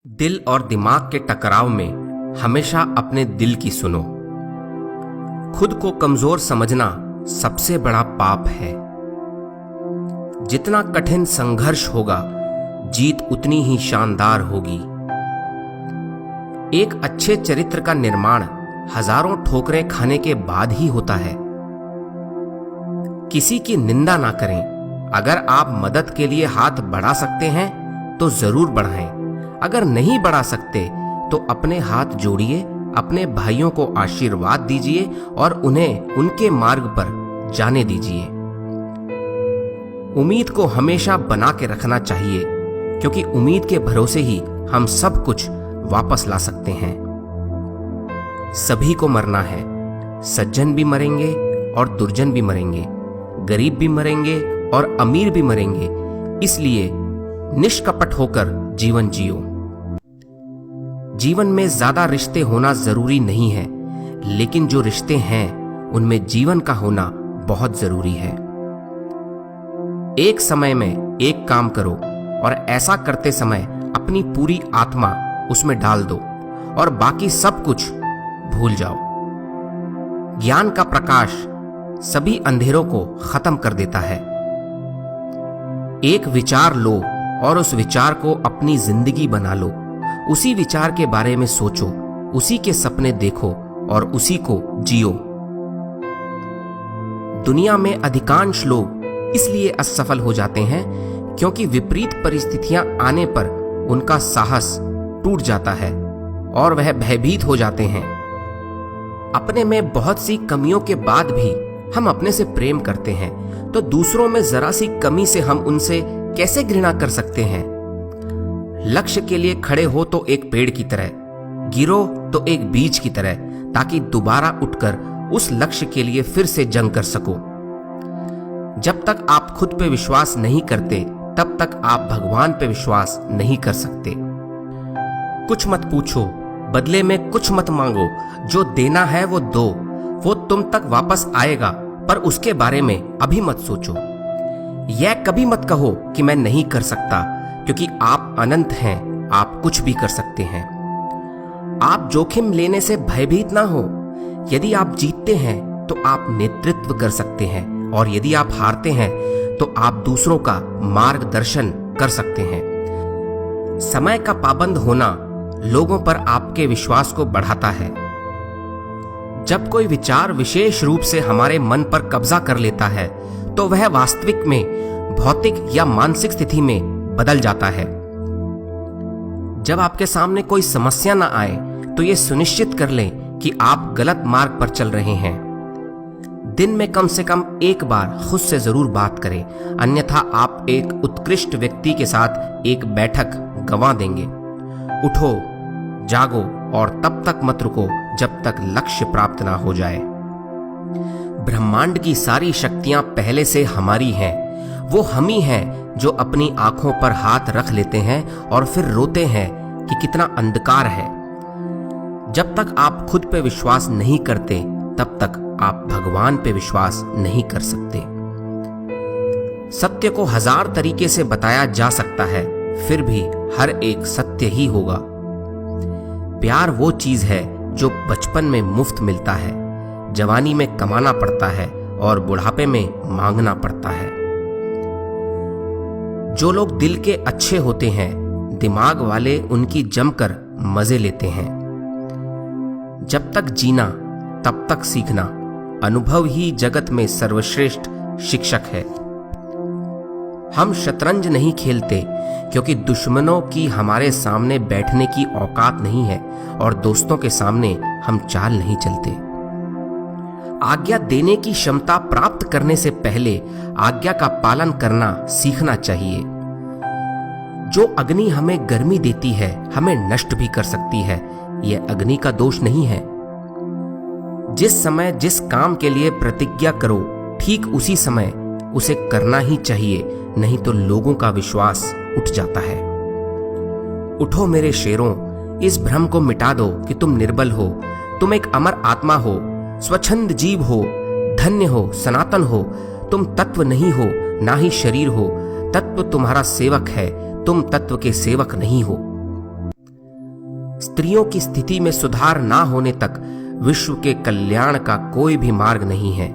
दिल और दिमाग के टकराव में हमेशा अपने दिल की सुनो। खुद को कमजोर समझना सबसे बड़ा पाप है। जितना कठिन संघर्ष होगा, जीत उतनी ही शानदार होगी। एक अच्छे चरित्र का निर्माण हजारों ठोकरें खाने के बाद ही होता है। किसी की निंदा ना करें। अगर आप मदद के लिए हाथ बढ़ा सकते हैं तो जरूर बढ़ाएं। अगर नहीं बढ़ा सकते तो अपने हाथ जोड़िए, अपने भाइयों को आशीर्वाद दीजिए और उन्हें उनके मार्ग पर जाने दीजिए। उम्मीद को हमेशा बना के रखना चाहिए, क्योंकि उम्मीद के भरोसे ही हम सब कुछ वापस ला सकते हैं। सभी को मरना है। सज्जन भी मरेंगे और दुर्जन भी मरेंगे, गरीब भी मरेंगे और अमीर भी मरेंगे। इसलिए निष्कपट होकर जीवन जियो। जीवन में ज्यादा रिश्ते होना जरूरी नहीं है, लेकिन जो रिश्ते हैं उनमें जीवन का होना बहुत जरूरी है। एक समय में एक काम करो और ऐसा करते समय अपनी पूरी आत्मा उसमें डाल दो और बाकी सब कुछ भूल जाओ। ज्ञान का प्रकाश सभी अंधेरों को खत्म कर देता है। एक विचार लो और उस विचार को अपनी जिंदगी बना लो। उसी विचार के बारे में सोचो, उसी के सपने देखो और उसी को जियो। दुनिया में अधिकांश लोग इसलिए असफल हो जाते हैं क्योंकि विपरीत परिस्थितियां आने पर उनका साहस टूट जाता है और वह भयभीत हो जाते हैं। अपने में बहुत सी कमियों के बाद भी हम अपने से प्रेम करते हैं, तो दूसरों में जरा सी कमी से हम उनसे कैसे घृणा कर सकते हैं। लक्ष्य के लिए खड़े हो तो एक पेड़ की तरह, गिरो तो एक बीज की तरह, ताकि दोबारा उठकर उस लक्ष्य के लिए फिर से जंग कर सको। जब तक आप खुद पे विश्वास नहीं करते, तब तक आप भगवान पे विश्वास नहीं कर सकते। कुछ मत पूछो, बदले में कुछ मत मांगो। जो देना है वो दो, वो तुम तक वापस आएगा, पर उसके बारे में अभी मत सोचो। यह कभी मत कहो कि मैं नहीं कर सकता, क्योंकि आप अनंत हैं, आप कुछ भी कर सकते हैं। आप जोखिम लेने से भयभीत ना हो। यदि आप जीतते हैं तो आप नेतृत्व कर सकते हैं, और यदि आप हारते हैं तो आप दूसरों का मार्गदर्शन कर सकते हैं। समय का पाबंद होना लोगों पर आपके विश्वास को बढ़ाता है। जब कोई विचार विशेष रूप से हमारे मन पर कब्जा कर लेता है, तो वह वास्तविक में भौतिक या मानसिक स्थिति में बदल जाता है। जब आपके सामने कोई समस्या न आए, तो यह सुनिश्चित कर लें कि आप गलत मार्ग पर चल रहे हैं। दिन में कम से कम एक बार खुद से जरूर बात करें, अन्यथा आप एक उत्कृष्ट व्यक्ति के साथ एक बैठक गंवा देंगे। उठो, जागो और तब तक मत रुको जब तक लक्ष्य प्राप्त ना हो जाए। ब्रह्मांड की सारी शक्तियां पहले से हमारी हैं। वो हम ही हैं जो अपनी आंखों पर हाथ रख लेते हैं और फिर रोते हैं कि कितना अंधकार है। जब तक आप खुद पे विश्वास नहीं करते, तब तक आप भगवान पे विश्वास नहीं कर सकते। सत्य को हजार तरीके से बताया जा सकता है, फिर भी हर एक सत्य ही होगा। प्यार वो चीज है जो बचपन में मुफ्त मिलता है, जवानी में कमाना पड़ता है और बुढ़ापे में मांगना पड़ता है। जो लोग दिल के अच्छे होते हैं, दिमाग वाले उनकी जमकर मजे लेते हैं। जब तक जीना तब तक सीखना। अनुभव ही जगत में सर्वश्रेष्ठ शिक्षक है। हम शतरंज नहीं खेलते क्योंकि दुश्मनों की हमारे सामने बैठने की औकात नहीं है, और दोस्तों के सामने हम चाल नहीं चलते। आज्ञा देने की क्षमता प्राप्त करने से पहले आज्ञा का पालन करना सीखना चाहिए। जो अग्नि हमें गर्मी देती है, हमें नष्ट भी कर सकती है। यह अग्नि का दोष नहीं है। जिस समय जिस काम के लिए प्रतिज्ञा करो, ठीक उसी समय उसे करना ही चाहिए, नहीं तो लोगों का विश्वास उठ जाता है। उठो मेरे शेरों, इस भ्रम को मिटा दो कि तुम निर्बल हो। तुम एक अमर आत्मा हो, स्वच्छंद जीव हो, धन्य हो, सनातन हो। तुम तत्व नहीं हो, ना ही शरीर हो। तत्व तुम्हारा सेवक है, तुम तत्व के सेवक नहीं हो। स्त्रियों की स्थिति में सुधार ना होने तक विश्व के कल्याण का कोई भी मार्ग नहीं है।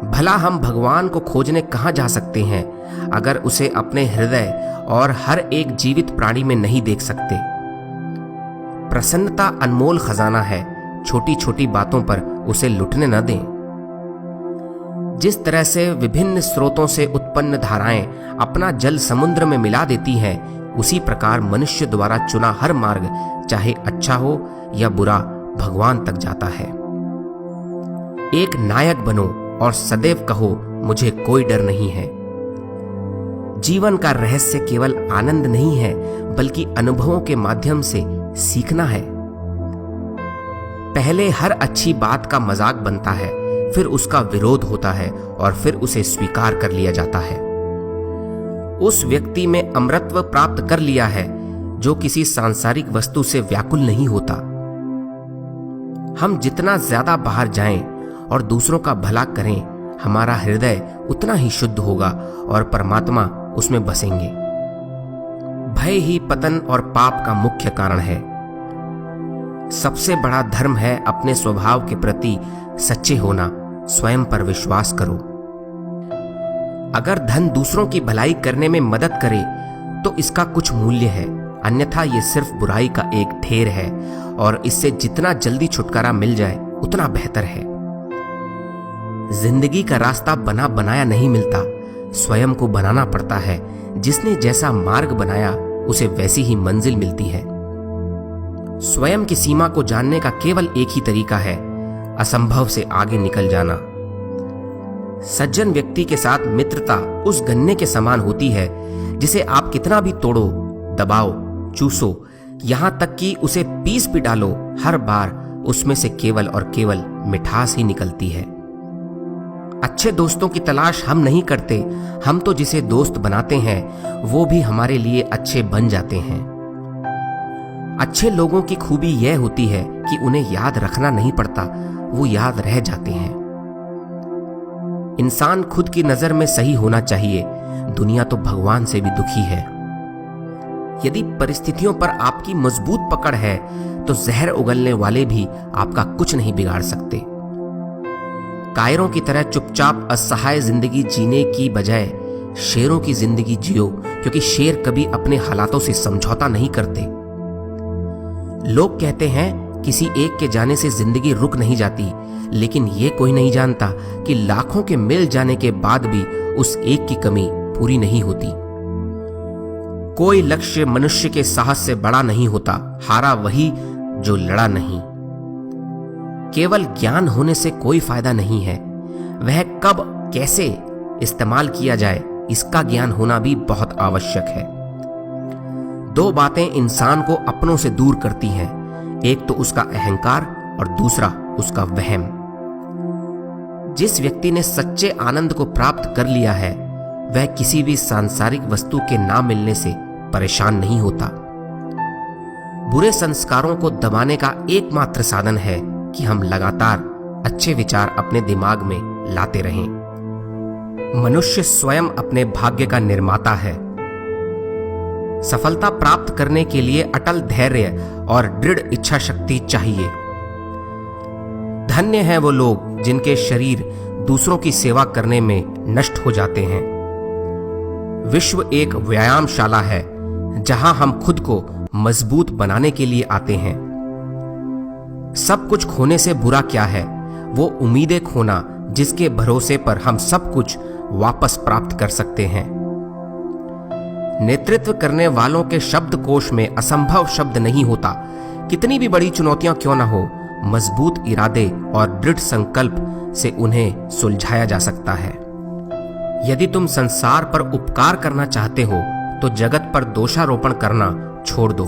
भला हम भगवान को खोजने कहां जा सकते हैं अगर उसे अपने हृदय और हर एक जीवित प्राणी में नहीं देख सकते। प्रसन्नता अनमोल खजाना है, छोटी छोटी बातों पर उसे लुटने न दें। जिस तरह से विभिन्न स्रोतों से उत्पन्न धाराएं अपना जल समुद्र में मिला देती हैं, उसी प्रकार मनुष्य द्वारा चुना हर मार्ग, चाहे अच्छा हो या बुरा, भगवान तक जाता है। एक नायक बनो और सदैव कहो, मुझे कोई डर नहीं है। जीवन का रहस्य केवल आनंद नहीं है, बल्कि अनुभवों के माध्यम से सीखना है। पहले हर अच्छी बात का मजाक बनता है, फिर उसका विरोध होता है और फिर उसे स्वीकार कर लिया जाता है। उस व्यक्ति में अमरत्व प्राप्त कर लिया है जो किसी सांसारिक वस्तु से व्याकुल नहीं होता। हम जितना ज्यादा बाहर जाएं और दूसरों का भला करें, हमारा हृदय उतना ही शुद्ध होगा और परमात्मा उसमें बसेंगे। भय ही पतन और पाप का मुख्य कारण है। सबसे बड़ा धर्म है अपने स्वभाव के प्रति सच्चे होना, स्वयं पर विश्वास करो। अगर धन दूसरों की भलाई करने में मदद करे तो इसका कुछ मूल्य है, अन्यथा ये सिर्फ बुराई का एक ढेर है और इससे जितना जल्दी छुटकारा मिल जाए उतना बेहतर है। जिंदगी का रास्ता बना बनाया नहीं मिलता, स्वयं को बनाना पड़ता है। जिसने जैसा मार्ग बनाया उसे वैसी ही मंजिल मिलती है। स्वयं की सीमा को जानने का केवल एक ही तरीका है, असंभव से आगे निकल जाना। सज्जन व्यक्ति के साथ मित्रता उस गन्ने के समान होती है जिसे आप कितना भी तोड़ो, दबाओ, चूसो, यहां तक कि उसे पीस भी डालो, हर बार उसमें से केवल और केवल मिठास ही निकलती है। अच्छे दोस्तों की तलाश हम नहीं करते, हम तो जिसे दोस्त बनाते हैं वो भी हमारे लिए अच्छे बन जाते हैं। अच्छे लोगों की खूबी यह होती है कि उन्हें याद रखना नहीं पड़ता, वो याद रह जाते हैं। इंसान खुद की नजर में सही होना चाहिए, दुनिया तो भगवान से भी दुखी है। यदि परिस्थितियों पर आपकी मजबूत पकड़ है तो जहर उगलने वाले भी आपका कुछ नहीं बिगाड़ सकते। कायरों की तरह चुपचाप असहाय जिंदगी जीने की बजाय शेरों की जिंदगी जियो, क्योंकि शेर कभी अपने हालातों से समझौता नहीं करते। लोग कहते हैं किसी एक के जाने से जिंदगी रुक नहीं जाती, लेकिन ये कोई नहीं जानता कि लाखों के मिल जाने के बाद भी उस एक की कमी पूरी नहीं होती। कोई लक्ष्य मनुष्य के साहस से बड़ा नहीं होता, हारा वही जो लड़ा नहीं। केवल ज्ञान होने से कोई फायदा नहीं है, वह कब कैसे इस्तेमाल किया जाए इसका ज्ञान होना भी बहुत आवश्यक है। दो बातें इंसान को अपनों से दूर करती हैं, एक तो उसका अहंकार और दूसरा उसका वहम। जिस व्यक्ति ने सच्चे आनंद को प्राप्त कर लिया है वह किसी भी सांसारिक वस्तु के ना मिलने से परेशान नहीं होता। बुरे संस्कारों को दबाने का एकमात्र साधन है कि हम लगातार अच्छे विचार अपने दिमाग में लाते रहें। मनुष्य स्वयं अपने भाग्य का निर्माता है। सफलता प्राप्त करने के लिए अटल धैर्य और दृढ़ इच्छा शक्ति चाहिए। धन्य हैं वो लोग जिनके शरीर दूसरों की सेवा करने में नष्ट हो जाते हैं। विश्व एक व्यायामशाला है जहां हम खुद को मजबूत बनाने के लिए आते हैं। सब कुछ खोने से बुरा क्या है, वो उम्मीदें खोना जिसके भरोसे पर हम सब कुछ वापस प्राप्त कर सकते हैं। नेतृत्व करने वालों के शब्दकोश में असंभव शब्द नहीं होता। कितनी भी बड़ी चुनौतियां क्यों ना हो, मजबूत इरादे और दृढ़ संकल्प से उन्हें सुलझाया जा सकता है। यदि तुम संसार पर उपकार करना चाहते हो तो जगत पर दोषारोपण करना छोड़ दो।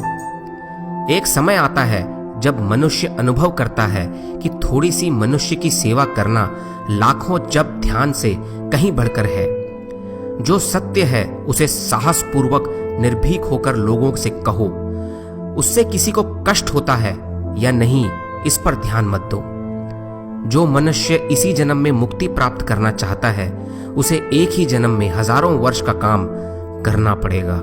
एक समय आता है जब मनुष्य अनुभव करता है कि थोड़ी सी मनुष्य की सेवा करना लाखों जप ध्यान से कहीं बढ़कर है। जो सत्य है उसे साहस पूर्वक निर्भीक होकर लोगों से कहो। उससे किसी को कष्ट होता है या नहीं, इस पर ध्यान मत दो। जो मनुष्य इसी जन्म में मुक्ति प्राप्त करना चाहता है उसे एक ही जन्म में हजारों वर्ष का काम करना पड़ेगा।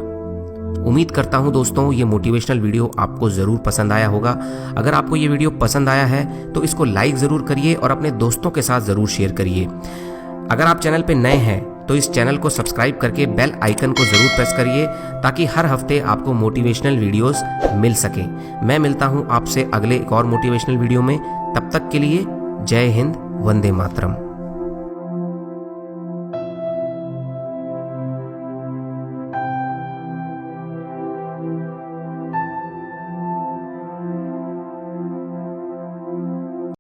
उम्मीद करता हूं दोस्तों ये मोटिवेशनल वीडियो आपको ज़रूर पसंद आया होगा। अगर आपको ये वीडियो पसंद आया है तो इसको लाइक ज़रूर करिए और अपने दोस्तों के साथ ज़रूर शेयर करिए। अगर आप चैनल पे नए हैं तो इस चैनल को सब्सक्राइब करके बेल आइकन को ज़रूर प्रेस करिए ताकि हर हफ्ते आपको मोटिवेशनल वीडियोस मिल सके। मैं मिलता हूं आपसे अगले एक और मोटिवेशनल वीडियो में। तब तक के लिए जय हिंद, वंदे मातरम।